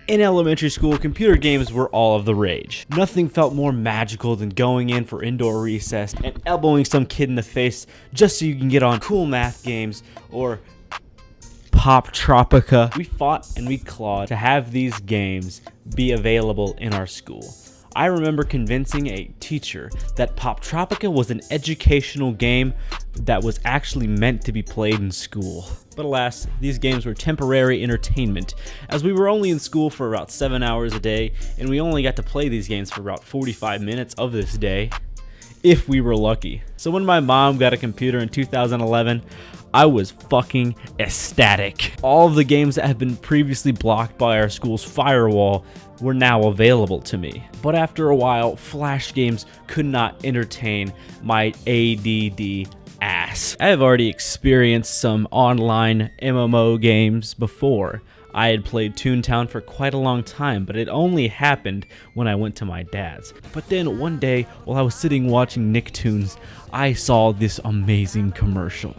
In elementary school, computer games were all of the rage. Nothing felt more magical than going in for indoor recess and elbowing some kid in the face just so you can get on cool math games or Pop Tropica. We fought and we clawed to have these games be available in our school. I remember convincing a teacher that Pop Tropica was an educational game that was actually meant to be played in school. But alas, these games were temporary entertainment, as we were only in school for about 7 hours a day, and we only got to play these games for about 45 minutes of this day, if we were lucky. So when my mom got a computer in 2011, I was fucking ecstatic. All of the games that had been previously blocked by our school's firewall were now available to me. But after a while, Flash games could not entertain my ADD ass. I have already experienced some online MMO games before. I had played Toontown for quite a long time, but it only happened when I went to my dad's. But then one day, while I was sitting watching Nicktoons, I saw this amazing commercial.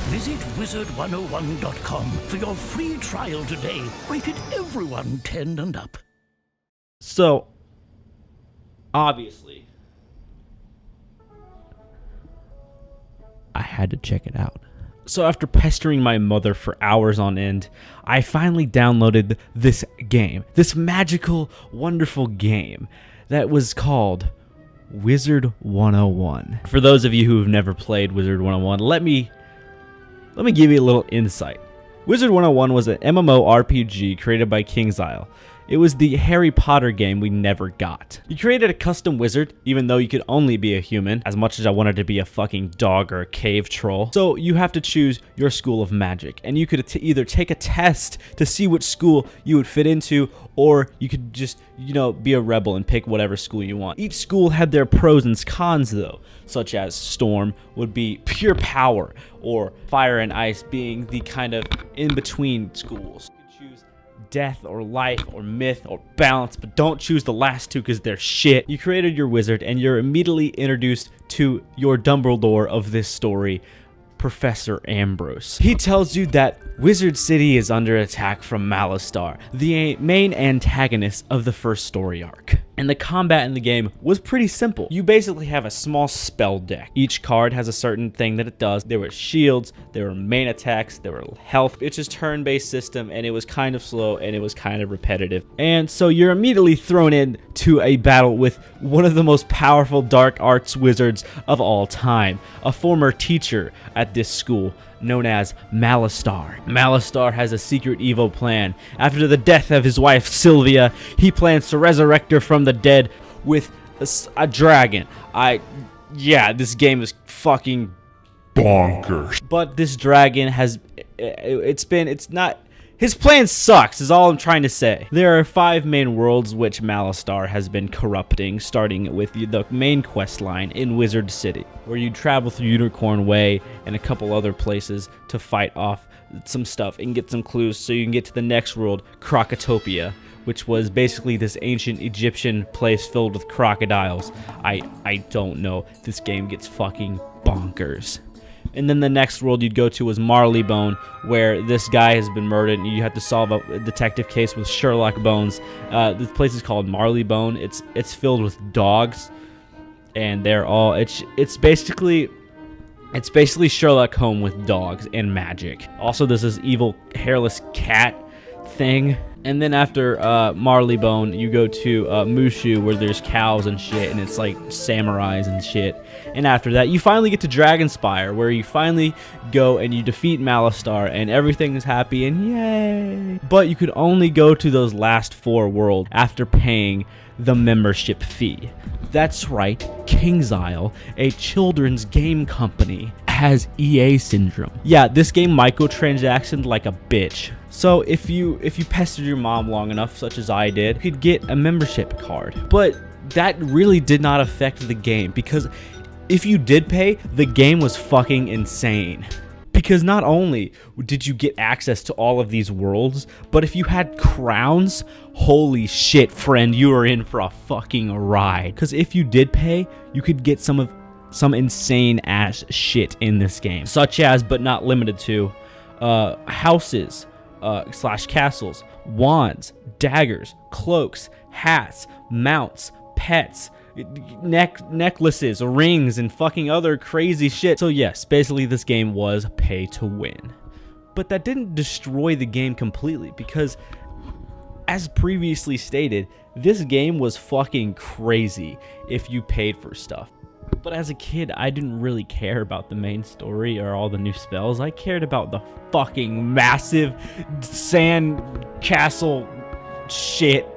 Visit wizard101.com for your free trial today. Rated everyone 10 and up. So, obviously, I had to check it out. So after pestering my mother for hours on end, I finally downloaded this game. This magical, wonderful game that was called Wizard 101. For those of you who have never played Wizard 101, let me give you a little insight. Wizard 101 was an MMORPG created by KingsIsle. It was the Harry Potter game we never got. You created a custom wizard, even though you could only be a human, as much as I wanted to be a fucking dog or a cave troll. So you have to choose your school of magic, and you could either take a test to see which school you would fit into, or you could just, be a rebel and pick whatever school you want. Each school had their pros and cons though, such as Storm would be pure power, or Fire and Ice being the kind of in-between schools. You could choose Death or Life or Myth or Balance, but don't choose the last two because they're shit. You created your wizard and you're immediately introduced to your Dumbledore of this story, Professor Ambrose. He tells you that Wizard City is under attack from Malistar, the main antagonist of the first story arc. And the combat in the game was pretty simple. You basically have a small spell deck. Each card has a certain thing that it does. There were shields, there were main attacks, there were health. It's just turn-based system, and it was kind of slow and it was kind of repetitive. And so you're immediately thrown into a battle with one of the most powerful dark arts wizards of all time, a former teacher at this school known as Malistar. Malistar has a secret evil plan. After the death of his wife Sylvia, he plans to resurrect her from the dead with a dragon. This game is fucking bonkers. But this dragon his plan sucks, is all I'm trying to say. There are 5 main worlds which Malistar has been corrupting, starting with the main quest line in Wizard City, where you travel through Unicorn Way and a couple other places to fight off some stuff and get some clues so you can get to the next world, Crocotopia, which was basically this ancient Egyptian place filled with crocodiles. I don't know. This game gets fucking bonkers. And then the next world you'd go to was Marleybone, where this guy has been murdered and you have to solve a detective case with Sherlock Bones. This place is called Marleybone. It's filled with dogs, and they're all it's basically Sherlock Holmes with dogs and magic. Also, there's this evil hairless cat thing. And then after Marleybone, you go to Mushu, where there's cows and shit, and it's like samurais and shit. And after that, you finally get to Dragonspire, where you finally go and you defeat Malistar, and everything is happy and yay. But you could only go to those last 4 worlds after paying the membership fee. That's right, KingsIsle, a children's game company, has EA syndrome. Yeah, this game microtransactioned like a bitch. So if you pestered your mom long enough, such as I did, you could get a membership card. But that really did not affect the game, because If you did pay, the game was fucking insane. Because not only did you get access to all of these worlds, but if you had crowns, holy shit, friend, you were in for a fucking ride. Because if you did pay, you could get some insane ass shit in this game, such as, but not limited to, houses / castles, wands, daggers, cloaks, hats, mounts, pets, necklaces, rings, and fucking other crazy shit. So yes, basically this game was pay to win. But that didn't destroy the game completely, because as previously stated, this game was fucking crazy if you paid for stuff. But as a kid, I didn't really care about the main story or all the new spells. I cared about the fucking massive sand castle shit.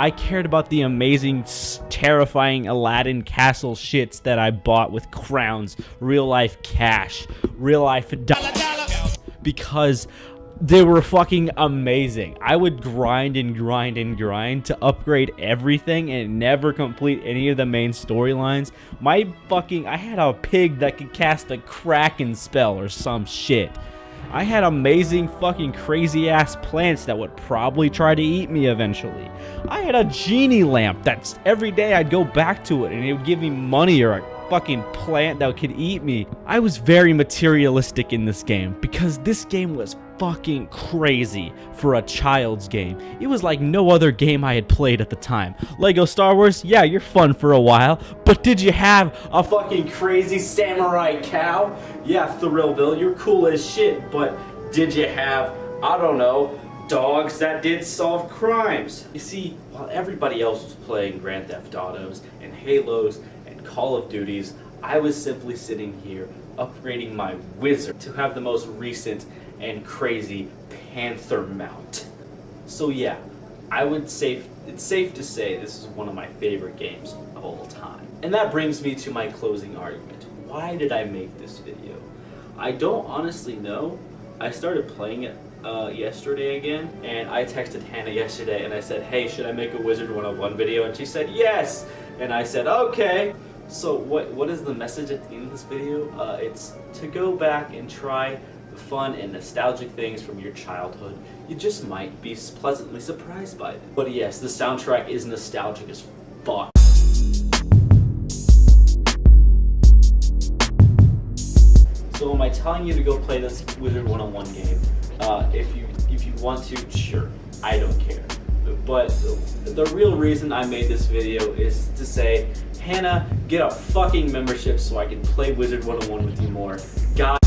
I cared about the amazing, terrifying Aladdin castle shits that I bought with crowns, real life cash, real life dollars, because they were fucking amazing. I would grind and grind and grind to upgrade everything and never complete any of the main storylines. I had a pig that could cast a Kraken spell or some shit. I had amazing fucking crazy ass plants that would probably try to eat me eventually. I had a genie lamp that's every day I'd go back to it and it would give me money, or a fucking plant that could eat me. I was very materialistic in this game because this game was fucking crazy for a child's game. It was like no other game I had played at the time. Lego Star Wars, yeah, you're fun for a while, but did you have a fucking crazy samurai cow? Yeah, Thrillville, you're cool as shit, but did you have, I don't know, dogs that did solve crimes? You see, while everybody else was playing Grand Theft Autos and Halos and Call of Duties, I was simply sitting here upgrading my wizard to have the most recent and crazy Panther mount. So yeah, it's safe to say this is one of my favorite games of all time. And that brings me to my closing argument. Why did I make this video? I don't honestly know. I started playing it yesterday again, and I texted Hannah yesterday and I said, hey, should I make a Wizard 101 video? And she said yes, and I said okay. So what is the message at the end of this video? It's to go back and try fun and nostalgic things from your childhood. You just might be pleasantly surprised by them. But yes, the soundtrack is nostalgic as fuck. So am I telling you to go play this Wizard 101 game? If you want to, sure, I don't care. But the real reason I made this video is to say, Hannah, get a fucking membership so I can play Wizard 101 with you more. Guys,